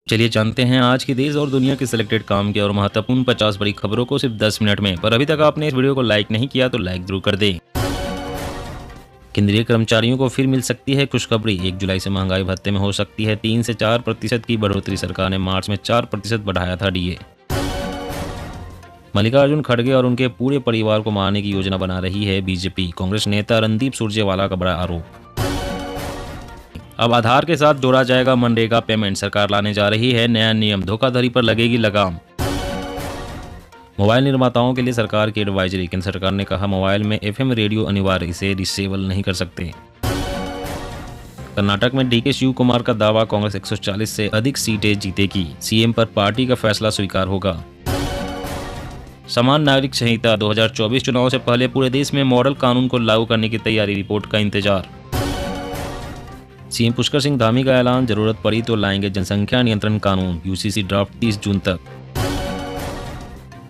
चलिए जानते हैं आज की देश और दुनिया की सिलेक्टेड काम की और महत्वपूर्ण 50 बड़ी खबरों को सिर्फ 10 मिनट में। पर अभी तक आपने इस वीडियो को लाइक नहीं किया तो लाइक जरूर कर दें। केंद्रीय कर्मचारियों को फिर मिल सकती है खुशखबरी। 1 जुलाई से महंगाई भत्ते में हो सकती है 3 से 4% की बढ़ोतरी। सरकार ने मार्च में 4% बढ़ाया था डीए। मल्लिकार्जुन खड़गे और उनके पूरे परिवार को मारने की योजना बना रही है बीजेपी। कांग्रेस नेता रणदीप सुरजेवाला का बड़ा आरोप। अब आधार के साथ जोड़ा जाएगा मनरेगा पेमेंट। सरकार लाने जा रही है नया नियम। धोखाधड़ी पर लगेगी लगाम। मोबाइल निर्माताओं के लिए सरकार की एडवाइजरी। केंद्र सरकार ने कहा मोबाइल में एफएम रेडियो अनिवार्य, इसे डिसेबल नहीं कर सकते। कर्नाटक में डीके शिव कुमार का दावा, कांग्रेस 140 से अधिक सीटें जीतेगी। सीएम पर पार्टी का फैसला स्वीकार होगा। समान नागरिक संहिता 2024 चुनाव से पहले पूरे देश में मॉडल कानून को लागू करने की तैयारी। रिपोर्ट का इंतजार। सीएम पुष्कर सिंह धामी का ऐलान, जरूरत पड़ी तो लाएंगे जनसंख्या नियंत्रण कानून। यूसीसी ड्राफ्ट 30 जून तक।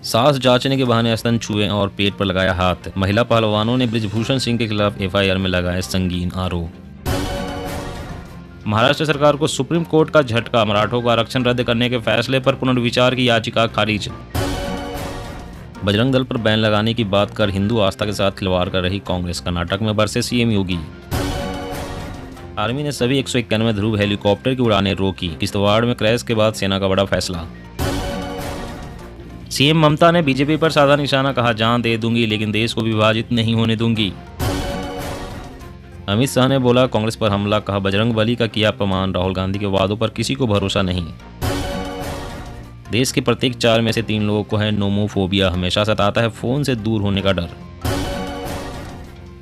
सांस जांचने के बहाने स्तन छुए और पेट पर लगाया हाथ। महिला पहलवानों ने बृजभूषण सिंह के खिलाफ एफआईआर में लगाए संगीन आरोप। महाराष्ट्र सरकार को सुप्रीम कोर्ट का झटका। मराठों को आरक्षण रद्द करने के फैसले पर पुनर्विचार की याचिका खारिज। बजरंग दल पर बैन लगाने की बात कर हिंदू आस्था के साथ खिलवाड़ कर रही कांग्रेस। कर्नाटक में बरसे सीएम योगी। आर्मी ने सभी 191 ध्रुव हेलीकॉप्टर की उड़ानें रोकी। किश्तवाड़ में क्रैश के बाद सेना का बड़ा फैसला। सीएम ममता ने बीजेपी पर साधा निशाना, कहा जान दे दूंगी लेकिन देश को विभाजित नहीं होने दूंगी। अमित शाह ने बोला कांग्रेस पर हमला, कहा बजरंगबली का किया अपमान। राहुल गांधी के वादों पर किसी को भरोसा नहीं। देश के प्रत्येक 4 में से 3 लोगों को है नोमोफोबिया। हमेशा सताता है फोन से दूर होने का डर।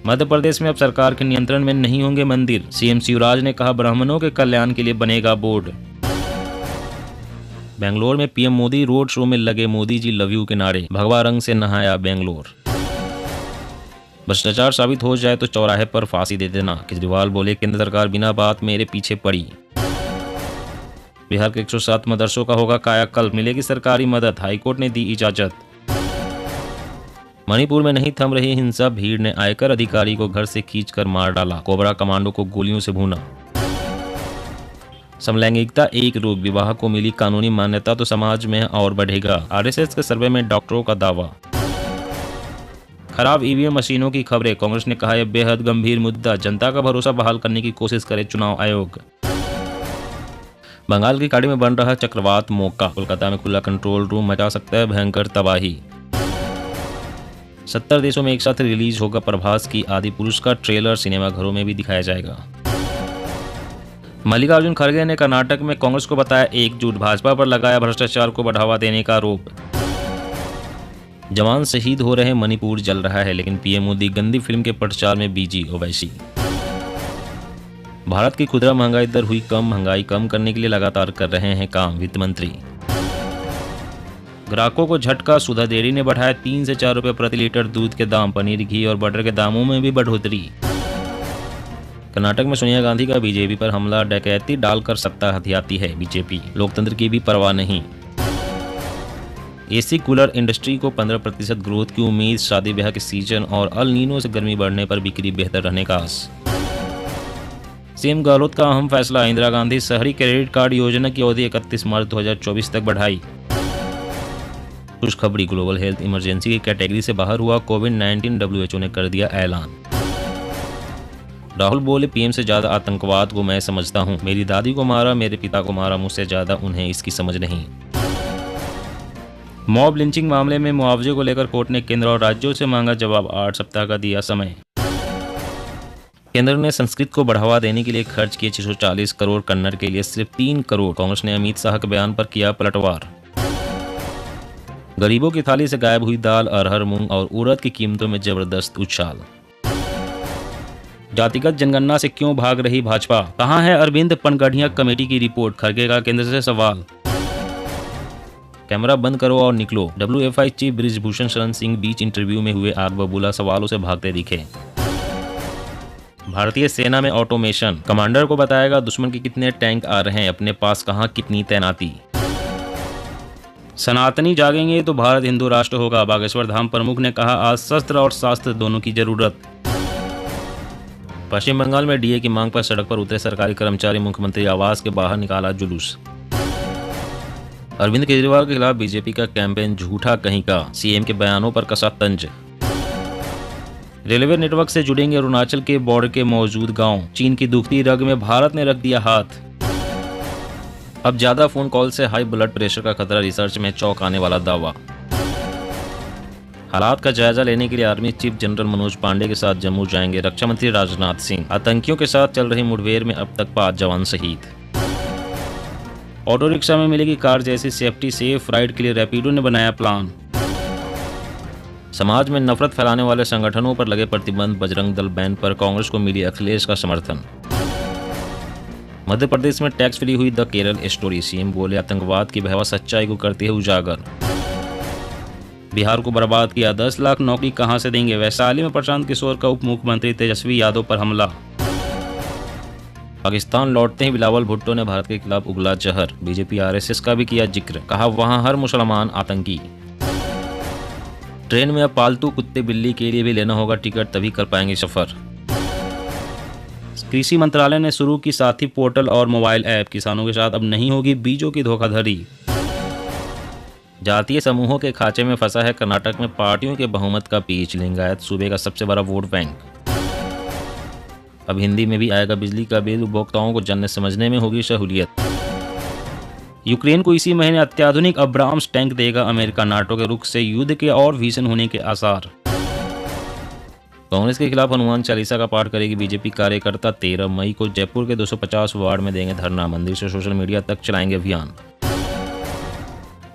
मध्य प्रदेश में अब सरकार के नियंत्रण में नहीं होंगे मंदिर। सीएम शिवराज ने कहा ब्राह्मणों के कल्याण के लिए बनेगा बोर्ड। बेंगलोर में पीएम मोदी रोड शो में लगे मोदी जी लव यू के नारे। भगवा रंग से नहाया बेंगलोर। भ्रष्टाचार साबित हो जाए तो चौराहे पर फांसी दे देना। केजरीवाल बोले केंद्र सरकार बिना बात मेरे पीछे पड़ी। बिहार के 107 मदरसों का होगा कायाकल्प, मिलेगी सरकारी मदद। हाईकोर्ट ने दी इजाजत। मणिपुर में नहीं थम रही हिंसा। भीड़ ने आयकर अधिकारी को घर से खींचकर मार डाला। कोबरा कमांडो को गोलियों से भूना। समलैंगिकता एक रोग, विवाह को मिली कानूनी मान्यता तो समाज में और बढ़ेगा। आरएसएस के सर्वे में डॉक्टरों का दावा। खराब ईवीएम मशीनों की खबरें। कांग्रेस ने कहा यह बेहद गंभीर मुद्दा। जनता का भरोसा बहाल करने की कोशिश करे चुनाव आयोग। बंगाल की खाड़ी में बन रहा चक्रवात मोका। कोलकाता में खुला कंट्रोल रूम, मचा सकता है भयंकर तबाही। 70 देशों में एक साथ रिलीज होगा प्रभास की आदि पुरुष का ट्रेलर। सिनेमाघरों में भी दिखाया जाएगा। मल्लिकार्जुन खड़गे ने कर्नाटक में कांग्रेस को बताया एकजुट। भाजपा पर लगाया भ्रष्टाचार को बढ़ावा देने का आरोप। जवान शहीद हो रहे, मणिपुर जल रहा है, लेकिन पीएम मोदी गंदी फिल्म के प्रचार में बिजी। ओवैसी। भारत की खुदरा महंगाई दर हुई कम। महंगाई कम करने के लिए लगातार कर रहे हैं काम वित्त मंत्री। ग्राहकों को झटका। सुधा डेयरी ने बढ़ाया 3 से 4 रुपए प्रति लीटर दूध के दाम। पनीर, घी और बटर के दामों में भी बढ़ोतरी। कर्नाटक में सोनिया गांधी का बीजेपी पर हमला। डकैती डालकर सत्ता हथियाती है बीजेपी। लोकतंत्र की भी परवाह नहीं। एसी कूलर इंडस्ट्री को 15% ग्रोथ की उम्मीद। शादी ब्याह के सीजन और अल नीनो से गर्मी बढ़ने पर बिक्री बेहतर रहने का आस। सीएम गहलोत का अहम फैसला। इंदिरा गांधी शहरी क्रेडिट कार्ड योजना की अवधि 31 मार्च 2024 तक बढ़ाई। खुशखबरी, ग्लोबल हेल्थ इमरजेंसी की कैटेगरी से बाहर हुआ कोविड-19। डब्ल्यूएचओ ने कर दिया ऐलान। राहुल बोले पीएम से ज्यादा आतंकवाद को मैं समझता हूं। मेरी दादी को मारा, मेरे पिता को मारा, मुझसे ज्यादा उन्हें इसकी समझ नहीं। मॉब लिंचिंग मामले में मुआवजे को लेकर कोर्ट ने केंद्र और राज्यों से मांगा जवाब। 8 सप्ताह का दिया समय। केंद्र ने संस्कृत को बढ़ावा देने के लिए खर्च किए 640 करोड़। कन्नड़ के लिए सिर्फ 3 करोड़। कांग्रेस ने अमित शाह के बयान पर किया पलटवार। गरीबों की थाली से गायब हुई दाल, अरहर, मूंग और उड़द की कीमतों में जबरदस्त उछाल। जातिगत जनगणना से क्यों भाग रही भाजपा? कहां है अरविंद पनगढ़िया कमेटी की रिपोर्ट? खड़गे का केंद्र से सवाल। कैमरा बंद करो और निकलो। डब्ल्यूएफआई चीफ बृजभूषण शरण सिंह बीच इंटरव्यू में हुए आग बबूला, सवालों से भागते दिखे। भारतीय सेना में ऑटोमेशन। कमांडर को बताएगा दुश्मन के कितने टैंक आ रहे हैं, अपने पास कहां कितनी तैनाती। सनातनी जागेंगे तो भारत हिंदू राष्ट्र होगा। बागेश्वर धाम प्रमुख ने कहा आज शस्त्र और शास्त्र दोनों की जरूरत। पश्चिम बंगाल में डीए की मांग पर सड़क पर उतरे सरकारी कर्मचारी। मुख्यमंत्री आवास के बाहर निकाला जुलूस। अरविंद केजरीवाल के खिलाफ बीजेपी का कैंपेन झूठा कहीं का, सीएम के बयानों पर कसा तंज। रेलवे नेटवर्क से जुड़ेंगे अरुणाचल के बॉर्डर के मौजूद गांव, चीन की दुखती रग में भारत ने रख दिया हाथ। अब ज्यादा फोन कॉल से हाई ब्लड प्रेशर का खतरा, रिसर्च में चौंकाने वाला दावा। हालात का जायजा लेने के लिए army chief general Manoj Pande के साथ जम्मू जाएंगे रक्षा मंत्री राजनाथ सिंह। आतंकियों के साथ चल रही मुठभेड़ में अब तक 5 जवान शहीद। ऑटो रिक्शा में मिलेगी कार जैसी सेफ्टी, सेफ राइड के लिए रैपिडो ने बनाया प्लान। समाज में नफरत फैलाने वाले संगठनों पर लगे प्रतिबंध, बजरंग दल बैन पर कांग्रेस को मिली अखिलेश का समर्थन। मध्य प्रदेश में टैक्स फ्री हुई द केरल स्टोरी, सीएम बोले आतंकवाद की भयावह सच्चाई को करते हैं उजागर। बिहार को बर्बाद किया, 10 लाख नौकरी कहां से देंगे। वैशाली में प्रशांत किशोर का उप मुख्यमंत्री तेजस्वी यादव पर हमला। पाकिस्तान लौटते ही बिलावल भुट्टो ने भारत के खिलाफ उगला जहर, बीजेपी आरएसएस का भी किया जिक्र, कहा वहां हर मुसलमान आतंकी। ट्रेन में अब पालतू कुत्ते बिल्ली के लिए भी लेना होगा टिकट, तभी कर पाएंगे सफर। कृषि मंत्रालय ने शुरू की साथी पोर्टल और मोबाइल ऐप, किसानों के साथ अब नहीं होगी बीजों की धोखाधड़ी। जातीय समूहों के खांचे में फंसा है कर्नाटक में पार्टियों के बहुमत का पीछ, लिंगायत सूबे का सबसे बड़ा वोट बैंक। अब हिंदी में भी आएगा बिजली का बिल, उपभोक्ताओं को जानने समझने में होगी सहूलियत। यूक्रेन को इसी महीने अत्याधुनिक अब्राम्स टैंक देगा अमेरिका, नाटो के रुख से युद्ध के और भीषण होने के आसार। कांग्रेस के खिलाफ हनुमान चालीसा का पाठ करेगी बीजेपी कार्यकर्ता, 13 मई को जयपुर के 250 वार्ड में देंगे धरना, मंदिर से सोशल मीडिया तक चलाएंगे अभियान।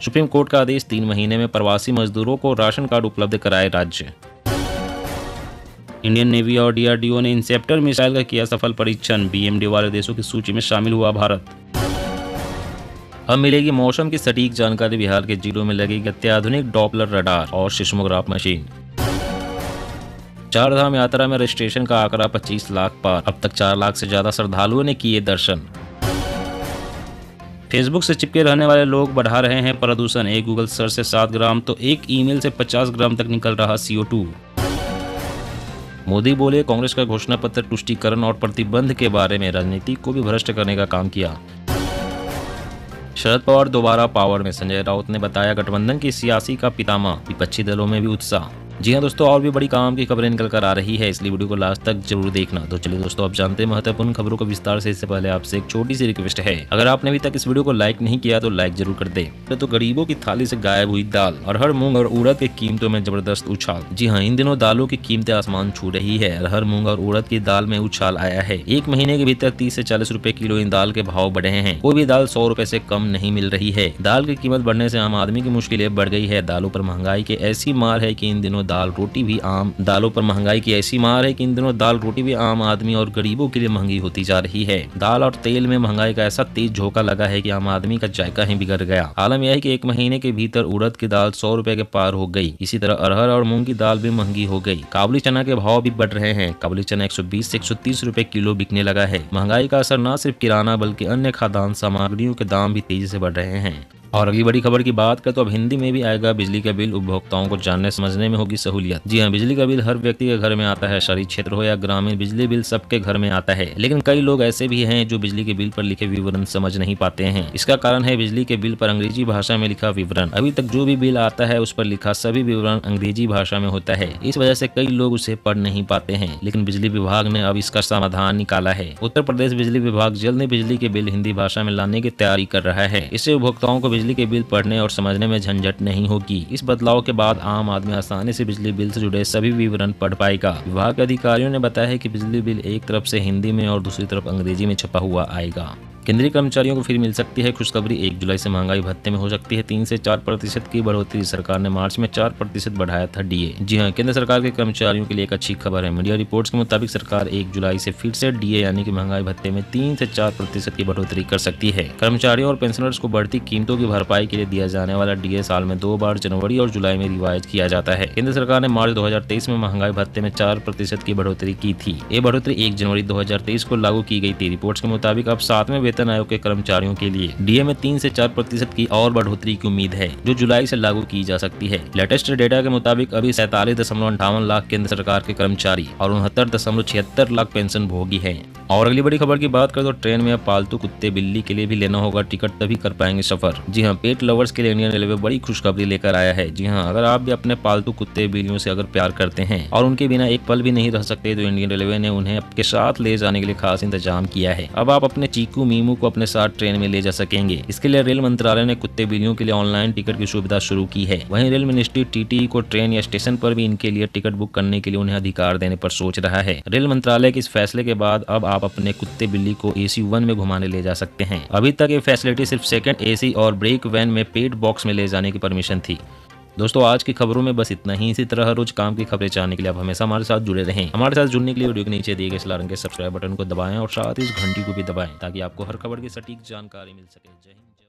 सुप्रीम कोर्ट का आदेश, 3 महीने में प्रवासी मजदूरों को राशन कार्ड उपलब्ध कराए राज्य। इंडियन नेवी और डीआरडीओ ने इंसेप्टर मिसाइल का किया सफल परीक्षण, बीएमडी वाले देशों की सूची में शामिल हुआ भारत। अब मिलेगी मौसम की सटीक जानकारी, बिहार के जिलों में लगेगी अत्याधुनिक डॉपलर रडार और सिस्मोग्राफ मशीन। 4 धाम यात्रा में रजिस्ट्रेशन का आंकड़ा 25 लाख पार, अब तक 4 लाख से ज्यादा श्रद्धालुओं ने किए दर्शन। फेसबुक से चिपके रहने वाले लोग बढ़ा रहे हैं प्रदूषण, एक गूगल सर्च से 7 ग्राम तो एक ईमेल से 50 ग्राम तक निकल रहा CO2। मोदी बोले कांग्रेस का घोषणा पत्र तुष्टीकरण और प्रतिबंध के बारे में राजनीति को भी भ्रष्ट करने का काम किया। शरद पवार दोबारा पावर में, संजय राउत ने बताया गठबंधन की सियासी का पितामह, विपक्षी दलों में भी उत्साह। जी हाँ दोस्तों, और भी बड़ी काम की खबरें निकल कर आ रही है, इसलिए वीडियो को लास्ट तक जरूर देखना। तो चलिए दोस्तों, अब जानते हैं महत्वपूर्ण खबरों को विस्तार से। इससे पहले आपसे एक छोटी सी रिक्वेस्ट है, अगर आपने अभी तक इस वीडियो को लाइक नहीं किया तो लाइक जरूर कर दे। तो गरीबों की थाली से गायब हुई दाल, अरहर, मूंग और उड़द की कीमतों में जबरदस्त उछाल। जी हाँ, इन दिनों दालों की कीमतें आसमान छू रही है। अरहर, मूंग और उड़द की दाल में उछाल आया है। एक महीने के भीतर 30 से 40 रुपए किलो इन दाल के भाव बढ़े हैं। कोई भी दाल 100 रुपए से कम नहीं मिल रही है। दाल की कीमत बढ़ने से आम आदमी की मुश्किलें बढ़ गई है। दालों पर महंगाई की ऐसी मार है कि इन दिनों दाल रोटी भी आम आदमी और गरीबों के लिए महंगी होती जा रही है। दाल और तेल में महंगाई का ऐसा तेज झोंका लगा है कि आम आदमी का जायका ही बिगड़ गया। आलम यह है कि एक महीने के भीतर उड़द की दाल 100 रुपए के पार हो गई। इसी तरह अरहर और मूंग की दाल भी महंगी हो गई। काबुली चना के भाव भी बढ़ रहे हैं। काबुली चना 120 से 130 रुपए किलो बिकने लगा है। महंगाई का असर न सिर्फ किराना बल्कि अन्य खाद्यान्न सामग्रियों के दाम भी तेजी से बढ़ रहे हैं। और अगली बड़ी खबर की बात करें तो अब हिंदी में भी आएगा बिजली का बिल, उपभोक्ताओं को जानने समझने में होगी सहूलियत। जी हाँ, बिजली का बिल हर व्यक्ति के घर में आता है, शहरी क्षेत्र हो या ग्रामीण, बिजली बिल सबके घर में आता है। लेकिन कई लोग ऐसे भी हैं जो बिजली के बिल पर लिखे विवरण समझ नहीं पाते हैं। इसका कारण है बिजली के बिल पर अंग्रेजी भाषा में लिखा विवरण। अभी तक जो भी बिल आता है उस पर लिखा सभी विवरण अंग्रेजी भाषा में होता है। इस वजह से कई लोग उसे पढ़ नहीं पाते हैं। लेकिन बिजली विभाग ने अब इसका समाधान निकाला है। उत्तर प्रदेश बिजली विभाग जल्द ही बिजली के बिल हिंदी भाषा में लाने की तैयारी कर रहा है। इससे उपभोक्ताओं को बिजली के बिल पढ़ने और समझने में झंझट नहीं होगी। इस बदलाव के बाद आम आदमी आसानी से बिजली बिल से जुड़े सभी विवरण पढ़ पाएगा। विभाग के अधिकारियों ने बताया है कि बिजली बिल एक तरफ से हिंदी में और दूसरी तरफ अंग्रेजी में छपा हुआ आएगा। केंद्रीय कर्मचारियों को फिर मिल सकती है खुशखबरी, 1 जुलाई से महंगाई भत्ते में हो सकती है 3 से 4% की बढ़ोतरी। सरकार ने मार्च में 4% बढ़ाया था डीए। जी हाँ, केंद्र सरकार के कर्मचारियों के लिए एक अच्छी खबर है। मीडिया रिपोर्ट्स के मुताबिक सरकार 1 जुलाई से फिर से डीए यानी कि महंगाई भत्ते में 3 से 4% की बढ़ोतरी कर सकती है। कर्मचारियों और पेंशनर्स को बढ़ती कीमतों की भरपाई के लिए दिया जाने वाला डीए साल में 2 बार जनवरी और जुलाई में रिवाइज किया जाता है। केंद्र सरकार ने मार्च 2023 में महंगाई भत्ते में 4% की बढ़ोतरी की थी। ये बढ़ोतरी 1 जनवरी 2023 को लागू की गई थी। रिपोर्ट्स के मुताबिक अब 7वें वेतन आयोग के कर्मचारियों के लिए डीए में 3 से 4% की और बढ़ोतरी की उम्मीद है, जो जुलाई से लागू की जा सकती है। लेटेस्ट डेटा के मुताबिक अभी 47.58 लाख केंद्र सरकार के कर्मचारी और 69.76 लाख पेंशन भोगी हैं। और अगली बड़ी खबर की बात करें तो ट्रेन में अब पालतू कुत्ते बिल्ली के लिए भी लेना होगा टिकट, तभी कर पाएंगे सफर। जी हाँ, पेट लवर्स के लिए इंडियन रेलवे बड़ी खुशखबरी लेकर आया है। जी हाँ, अगर आप भी अपने पालतू कुत्ते बिल्लियों से अगर प्यार करते हैं और उनके बिना एक पल भी नहीं रह सकते, तो इंडियन रेलवे ने उन्हें आपके साथ ले जाने के लिए खास इंतजाम किया है। अब आप अपने चीकू मीमू को अपने साथ ट्रेन में ले जा सकेंगे। इसके लिए रेल मंत्रालय ने कुत्ते बिल्लियों के लिए ऑनलाइन टिकट की सुविधा शुरू की है। वहीं रेल मिनिस्ट्री टीटीई को ट्रेन या स्टेशन पर भी इनके लिए टिकट बुक करने के लिए उन्हें अधिकार देने पर सोच रहा है। रेल मंत्रालय के इस फैसले के बाद अब आप अपने कुत्ते बिल्ली को AC 1 में घुमाने ले जा सकते हैं। अभी तक ये फैसिलिटी सिर्फ सेकंड AC और ब्रेक वैन में पेड बॉक्स में ले जाने की परमिशन थी। दोस्तों, आज की खबरों में बस इतना ही। इसी तरह हर रोज काम की खबरें जानने के लिए आप हमेशा हमारे साथ जुड़े रहें। हमारे साथ जुड़ने के लिए वीडियो के नीचे दिए गए इस लाल रंग के सब्सक्राइब बटन को दबाएं और साथ ही इस घंटी को भी दबाएं, ताकि आपको हर खबर की सटीक जानकारी मिल सके। जय हिंद।